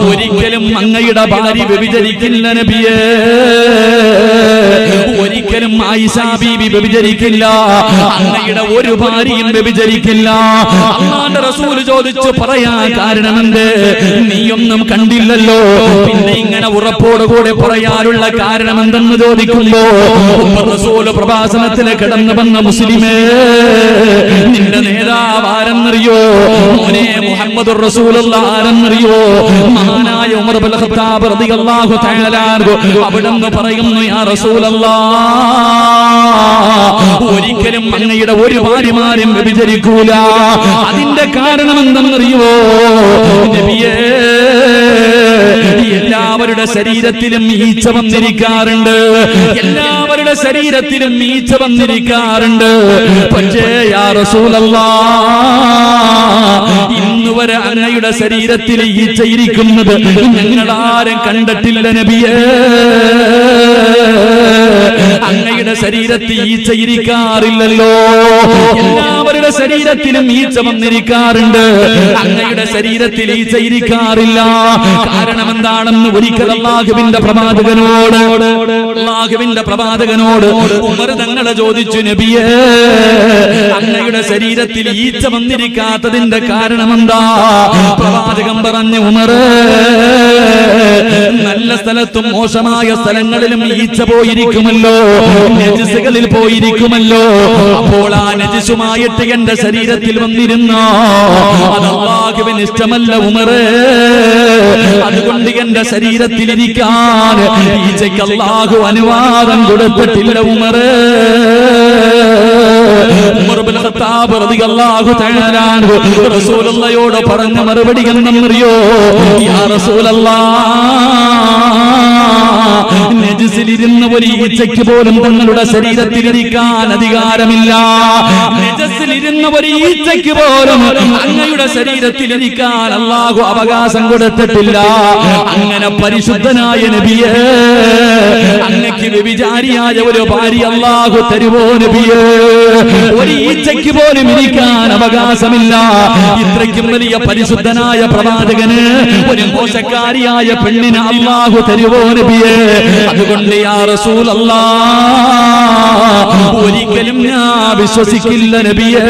ഒരിക്കലും അങ്ങയുടെ ഭാര്യ വ്യഭിചരിക്കില്ല നബിയേ, ഒരിക്കലും ആയിഷ ബീബി വ്യഭിചരിക്കില്ല, അങ്ങയുടെ ഒരു ഭാര്യയും വ്യഭിചരിക്കില്ല. അല്ലാഹുവിന്റെ റസൂൽ ചോദിച്ചു, പറയാൻ കാരണമെന്ത്? നീയൊന്നും കണ്ടില്ലല്ലോ, പിന്നെ ഇങ്ങനെ ഉറപ്പോടുകൂടെ പറയാനുള്ള കാരണമെന്തെന്ന് ചോദിക്കുമ്പോ റസൂൽ പ്രഭാഷണത്തിൽ കിടന്നു വന്ന മുസ്ലിമേ, നിന്റെ നേതാവ് ആരെന്നറിയോ? മോനെ മുഹമ്മദുർ റസൂലുള്ളാഹി ആരെന്നറിയോ? മഹാനായ ഉമർ ഇബ്നുൽ ഖത്താബ് റളിയല്ലാഹു തആല അൻഹു അവിടുന്ന് പറയുന്നു, യാ റസൂലല്ലാഹ്, ഒരിക്കലും അങ്ങയുടെ ഒരു ഭാര്യമാരും വ്യഭിചരിക്കൂല. അതിന്റെ കാരണം എന്തെന്നറിയോ നബിയേ? എല്ലാവരുടെ ശരീരത്തിലും ഈച്ച വന്നിരിക്കാറുണ്ട്, എല്ലാവരുടെ ശരീരത്തിലും ഈച്ച വന്നിരിക്കാറുണ്ട്. പക്ഷേ യാ റസൂലല്ലാഹ്, ഇന്നുവരെ അങ്ങയുടെ ശരീരത്തിൽ ഈച്ച ഇരിക്കുന്നത് ഞങ്ങളാരും കണ്ടിട്ടില്ല നബിയേ. അങ്ങയുടെ ശരീരത്തിൽ ഈച്ച ഇരിക്കാറില്ലല്ലോ, എല്ലാവരുടെ ശരീരത്തിലും ഈച്ച വന്നിരിക്കാറുണ്ട്, അങ്ങയുടെ ശരീരത്തിൽ ഈച്ച ഇരിക്കാറില്ല. കാരണം എന്താണെന്ന് ഒരിക്കൽ അല്ലാഹുവിന്റെ പ്രവാചകനോട് ഉമർ തങ്ങളെ ചോദിച്ചു, നബിയേ, അങ്ങയുടെ ശരീരത്തിൽ ഈച്ച വന്നിരിക്കാത്തതിന്റെ കാരണം എന്താ? പ്രവാചകൻ പറഞ്ഞു, ഉമറേ, നല്ല സ്ഥലത്തും മോശമായ സ്ഥലങ്ങളിലും ഈച്ച പോയിരിക്കുമല്ലോ, നജസുകളിൽ പോയിരിക്കുമല്ലോ. അപ്പോൾ ആ നജസുമായിട്ട് എന്റെ ശരീരത്തിൽ വന്നിരുന്ന അത് അല്ലാഹുവിന് ഇഷ്ടമല്ല ഉമറേ. അതുകൊണ്ട് എന്റെ ശരീരത്തിൽ ഇരിക്കാൻ ഈച്ചയ്ക്ക് അല്ലാഹു അനുവാദം കൊടുത്തിട്ടില്ല ഉമറേ. ഉമർ ഇബ്നുൽ ഖത്താബ് റളിയല്ലാഹു തആല അൻഹു റസൂലുള്ളാഹിയോട് പറഞ്ഞ മറുപടി എന്തെന്നറിയോ? യാ റസൂലല്ലാഹ്, നജസിലിരുന്ന ഒരു ഈച്ചയ്ക്ക് പോലും തങ്ങളുടെ ശരീരത്തിലിരിക്കാൻ അധികാരമില്ല. നജസിലിരുന്ന ഒരു ഈച്ചയ്ക്ക് പോലും അങ്ങയുടെ ശരീരത്തിലിരിക്കാൻ അല്ലാഹു അവകാശം കൊടുത്തിട്ടില്ല. അങ്ങനെ പരിശുദ്ധനായ നബിയേ, അങ്ങക്ക് വ്യഭിചാരിയായ ഒരു ഭാര്യ അല്ലാഹു തരുവോ നബിയേ? ഒരു ഈച്ചയ്ക്ക് പോലും ഇരിക്കാൻ അവകാശമില്ല. ഇത്രയ്ക്കും വലിയ പരിശുദ്ധനായ പ്രവാചകന് ഒരു മോശക്കാരിയായ പെണ്ണിനെ അല്ലാഹു തരുവോ നബിയേ? അതുകൊണ്ട് യാ റസൂലല്ലാഹ്, ഒരിക്കലും ഞാൻ വിശ്വസിക്കില്ല നബിയേ.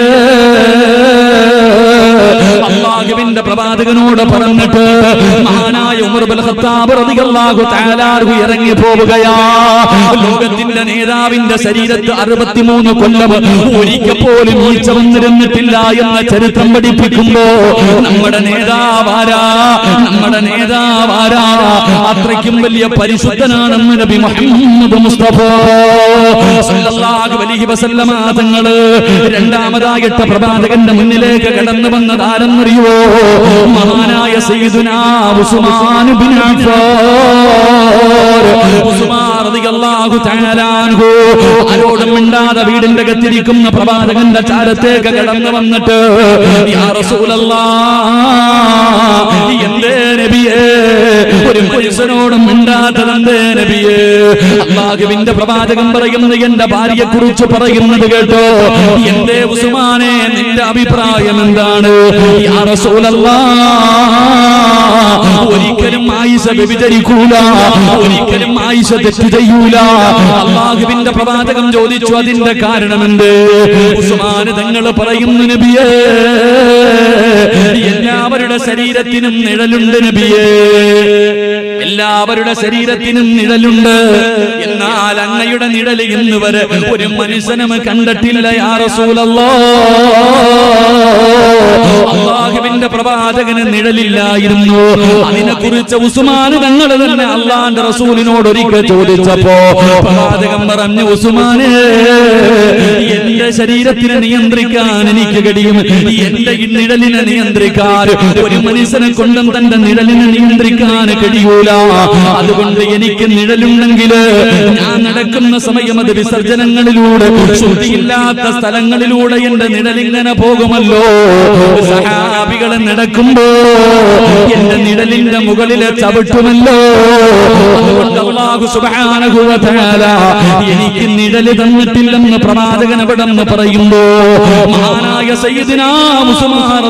അല്ലാഹുവിന്റെ പ്രവാചകനോട് പറഞ്ഞിട്ട് മഹാനായ ഉമർ ഇബ്നുൽ ഖത്താബ് റളിയല്ലാഹു തആല അൻഹു ഇറങ്ങി പോവുകയാ. ലോകത്തിന്റെ നേതാവിന്റെ ശരീരത്ത് 63 കൊല്ലം ഒരിക്കൽ പോലും ഈച്ച വന്നിരുന്നിട്ടില്ല എന്ന ചരിത്രം പഠിപ്പിക്കുമ്പോ നമ്മുടെ നേതാവാരാ? നമ്മുടെ നേതാവാരാ? അത്രയ്ക്കും വലിയ പരിശുദ്ധനാണെന്ന് നബി മുഹമ്മദ് മുസ്തഫ സല്ലല്ലാഹു അലൈഹി വസല്ലമ തങ്ങള് രണ്ടാമതായിട്ട് പ്രവാചകന്റെ മുന്നിലേക്ക് കടന്നു വന്നത് ആരെന്നറിയോ? മഹാനായ സയ്യിദുനാ ഉസ്മാൻ ബിൻ അഫ്ഫാൻ. ഉസ്മാൻ റളിയല്ലാഹു തആല അൻഹു ആരോടും മിണ്ടാതെ വീടിന്റെ അകത്തിരിക്കുന്ന പ്രവാചകന്റെ ചാരത്തേക്ക് കടന്നു വന്നിട്ട്, യാ റസൂലല്ലാഹ്, എന്തേ നബിയേ ഒരു മനുഷ്യനോടും മിണ്ടാത്തതെന്തേ നബിയേ? അല്ലാഹുവിന്റെ പ്രവാചകൻ പറയുന്നത് എന്റെ ഭാര്യയെ കുറിച്ച് പറയുന്നത് കേട്ടോ. എന്തേ ഉസ്മാനെ, നിന്റെ അഭിപ്രായം എന്താണ്? യാ റസൂലല്ലാഹ്, ഒരിക്കലും ആയിഷ വ്യഭിചരിക്കൂല, ഒരിക്കലും ആയിഷ തെറ്റ് ചെയ്യൂല. അല്ലാഹുവിന്റെ പ്രവാചകൻ ചോദിച്ചു, അതിന്റെ കാരണമെന്ത്? ഉസ്മാൻ തങ്ങൾ പറയുന്നു, നബിയേ, എല്ലാവരുടെ ശരീരത്തിനും നിഴലുണ്ട് നബിയേ, എല്ലാവരുടെ ശരീരത്തിനും നിഴലുണ്ട്. എന്നാൽ അങ്ങയുടെ നിഴൽ ഇന്ന് വരെ ഒരു മനുഷ്യനും കണ്ടിട്ടില്ല യാ റസൂലല്ലാഹ്. അല്ലാഹുവിന്റെ പ്രവാചകന് നിഴലില്ലായിരുന്നു. അതിനെക്കുറിച്ച് ഉസ്മാൻ തങ്ങൾ തന്നെ അല്ലാഹുവിന്റെ റസൂലിനോട് ഒരിക്കൽ ചോദിച്ചപ്പോ പ്രവാചകൻ പറഞ്ഞു, ഉസ്മാനെ, എന്റെ ശരീരത്തിനെ നിയന്ത്രിക്കാൻ എനിക്ക് കഴിയും, എന്റെ നിഴലിനെ നിയന്ത്രിക്കാൻ ഒരു മനുഷ്യനെ കൊണ്ടും തന്റെ നിഴലിനെ നിയന്ത്രിക്കാൻ കഴിയൂല. അതുകൊണ്ട് എനിക്ക് നിഴലുണ്ടെങ്കിൽ ഞാൻ നടക്കുന്ന സമയം അത് വിസർജനങ്ങളിലൂടെ, ശുദ്ധിയില്ലാത്ത സ്ഥലങ്ങളിലൂടെ എന്റെ നിഴലിങ്ങനെ പോകുമല്ലോ. സഹാബികളെ നടക്കുമ്പോ എന്റെ നിഴലിന്റെ മുകളിലെ ചവിട്ടുമല്ലോ. അതുകൊണ്ട് അല്ലാഹു സുബ്ഹാനഹു വ തആല എനിക്ക് നിഴല് തന്നിട്ടില്ലെന്ന് പ്രവാചകൻ അവിടെ പറയുമ്പോ മഹാനായ സയ്യിദുനാ ഉസ്മാൻ